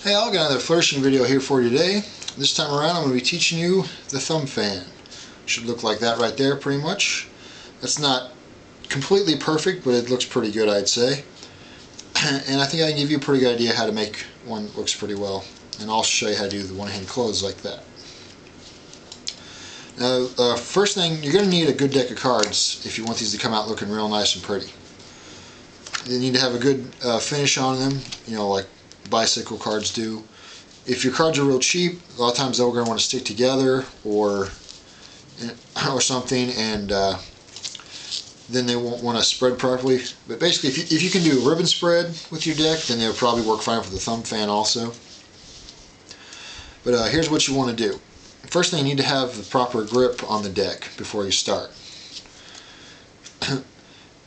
Hey, I'll got another flourishing video here for you today. This time around I'm going to be teaching you the thumb fan. Should look like that right there pretty much. It's not completely perfect, but it looks pretty good, I'd say. And I think I can give you a pretty good idea how to make one that looks pretty well. And I'll show you how to do the one-hand close like that. Now, first thing, you're going to need a good deck of cards if you want these to come out looking real nice and pretty. You need to have a good finish on them, you know, like bicycle cards do. If your cards are real cheap, a lot of times they're going to want to stick together or something, and then they won't want to spread properly. But basically, if you can do a ribbon spread with your deck, then they'll probably work fine for the thumb fan also. But here's what you want to do. First thing, you need to have the proper grip on the deck before you start.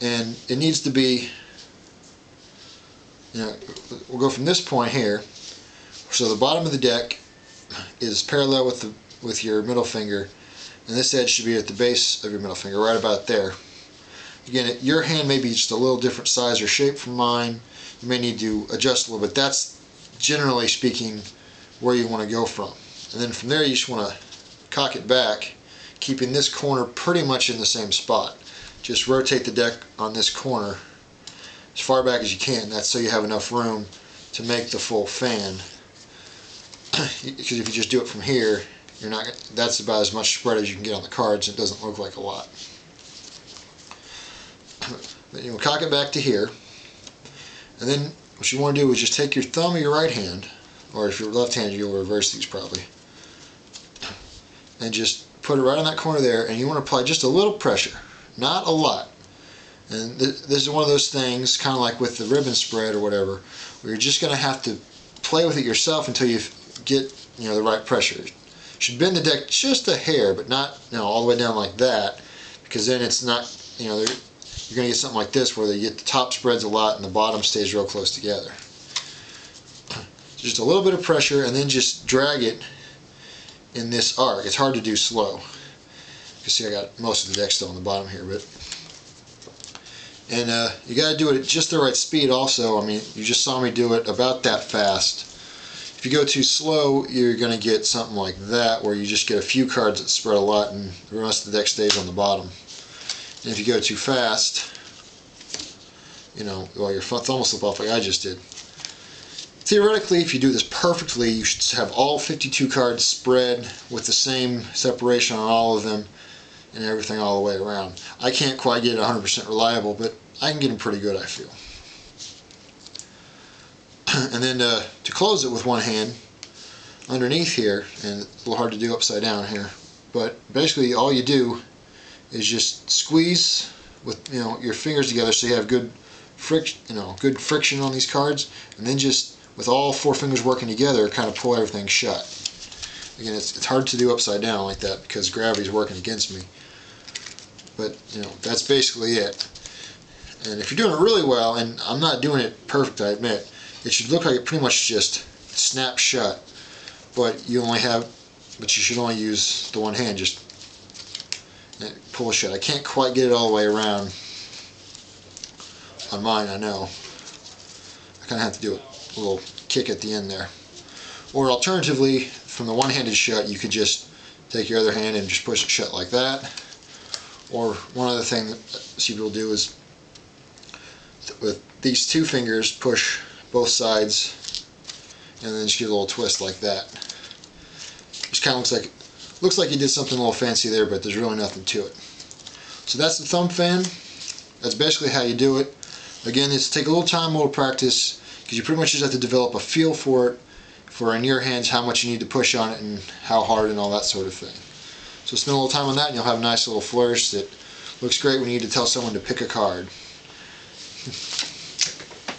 And it needs to be, you know, we'll go from this point here. So the bottom of the deck is parallel with your middle finger, and this edge should be at the base of your middle finger, right about there. Again, your hand may be just a little different size or shape from mine. You may need to adjust a little bit. That's generally speaking where you want to go from. And then from there you just want to cock it back, keeping this corner pretty much in the same spot. Just rotate the deck on this corner as far back as you can. That's so you have enough room to make the full fan. Because if you just do it from here, you're not. That's about as much spread as you can get on the cards. It doesn't look like a lot. But you will cock it back to here, and then what you want to do is just take your thumb of your right hand, or if you're left-handed, you'll reverse these probably, and just put it right on that corner there. And you want to apply just a little pressure, not a lot. And this is one of those things, kind of like with the ribbon spread or whatever, where you're just going to have to play with it yourself until you get, you know, the right pressure. You should bend the deck just a hair, but not, you know, all the way down like that, because then it's not, you know, you're going to get something like this where you get the top spreads a lot and the bottom stays real close together. Just a little bit of pressure, and then just drag it in this arc. It's hard to do slow. You can see I got most of the deck still on the bottom here, but. And you got to do it at just the right speed also. I mean, you just saw me do it about that fast. If you go too slow, you're going to get something like that, where you just get a few cards that spread a lot and the rest of the deck stays on the bottom. And if you go too fast, you know, well, your thumb will slip off like I just did. Theoretically, if you do this perfectly, you should have all 52 cards spread with the same separation on all of them and everything all the way around. I can't quite get it 100% reliable, but I can get them pretty good, I feel. And then to close it with one hand, underneath here, and it's a little hard to do upside down here, but basically all you do is just squeeze with, you know, your fingers together so you have good friction on these cards, and then just with all four fingers working together, kind of pull everything shut. Again, it's hard to do upside down like that because gravity's working against me. But, you know, that's basically it. And if you're doing it really well, and I'm not doing it perfect, I admit, it should look like it pretty much just snaps shut. But you should only use the one hand, just pull it shut. I can't quite get it all the way around on mine, I know. I kind of have to do a little kick at the end there. Or alternatively, from the one-handed shut, you could just take your other hand and just push it shut like that. Or one other thing that some people do is with these two fingers push both sides and then just give a little twist like that. Just kind of looks like you did something a little fancy there, but there's really nothing to it. So that's the thumb fan. That's basically how you do it. Again, it's take a little time, a little practice, because you pretty much just have to develop a feel for it, for in your hands how much you need to push on it and how hard and all that sort of thing. So spend a little time on that and you'll have a nice little flourish that looks great when you need to tell someone to pick a card.